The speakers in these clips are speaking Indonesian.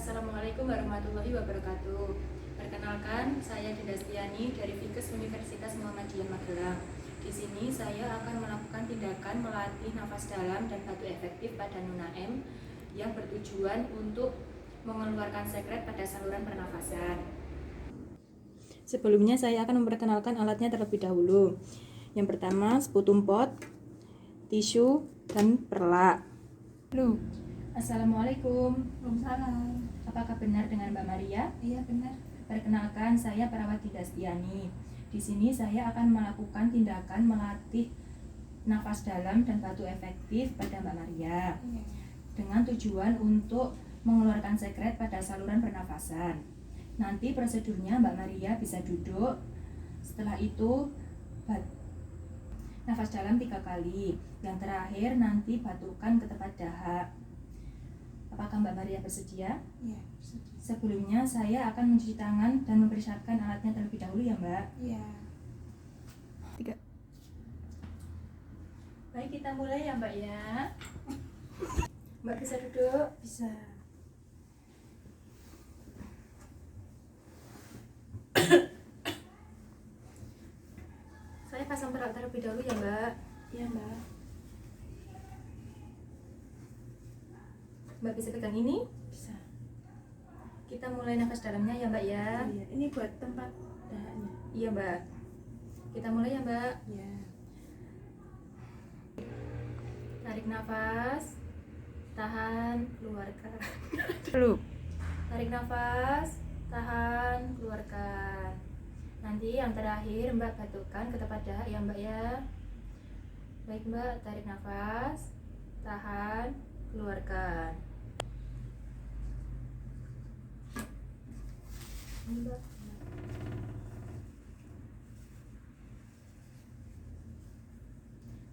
Assalamualaikum warahmatullahi wabarakatuh. Perkenalkan, saya Dinda Stiani dari Fikes Universitas Muhammadiyah Magelang. Di sini saya akan melakukan tindakan melatih nafas dalam dan batu efektif pada Nona M yang bertujuan untuk mengeluarkan sekret pada saluran pernafasan. Sebelumnya saya akan memperkenalkan alatnya terlebih dahulu. Yang pertama, sputum pot, tisu, dan perlak. Halo. Assalamualaikum. Waalaikumsalam. Apakah benar dengan Mbak Maria? Iya benar. Perkenalkan, saya perawat Dinda Stiani. Di sini saya akan melakukan tindakan melatih nafas dalam dan batu efektif pada Mbak Maria Iya. dengan tujuan untuk mengeluarkan sekret pada saluran pernafasan. Nanti prosedurnya Mbak Maria bisa duduk. Setelah itu nafas dalam 3 kali. Yang terakhir nanti batukan ke tempat dahak. Apakah Mbak Maria bersedia? Iya. Bersedia. Sebelumnya saya akan mencuci tangan dan mempersiapkan alatnya terlebih dahulu ya Mbak. Iya. 3. Baik, kita mulai ya Mbak ya. Mbak bisa duduk? Bisa. Saya pasang perlak terlebih dahulu ya Mbak. Iya Mbak. Mbak bisa pegang ini? Bisa. Kita mulai nafas dalamnya ya Mbak ya. Iya. Ini buat tempat dahaknya. Iya Mbak. Kita mulai ya Mbak. Iya. Tarik nafas, tahan, keluarkan. Dulu. Tarik nafas, tahan, keluarkan. Nanti yang terakhir Mbak batukan ke tempat dahak ya Mbak ya. Baik Mbak, tarik nafas, tahan, keluarkan. Ini Mbak.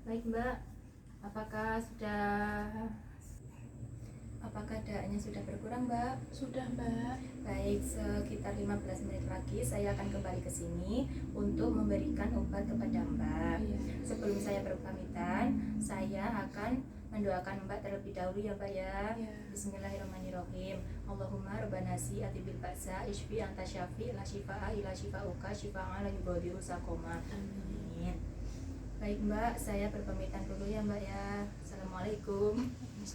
Baik Mbak, apakah dahaknya sudah berkurang Mbak? Sudah Mbak. Baik, sekitar 15 menit lagi saya akan kembali ke sini untuk memberikan obat kepada Mbak. Iya. Sebelum saya berpamitan, saya akan mendoakan Mbak terlebih dahulu ya Mbak ya. Iya. Bismillahirrahmanirrahim. Allahumma rabbanasi atibil ba'sa ishfi anta syafi la shifa'a ila shifa'uka shifa'an la yughadiru saqama. Amin. Baik Mbak, saya berpamitan dulu ya Mbak ya. Assalamualaikum.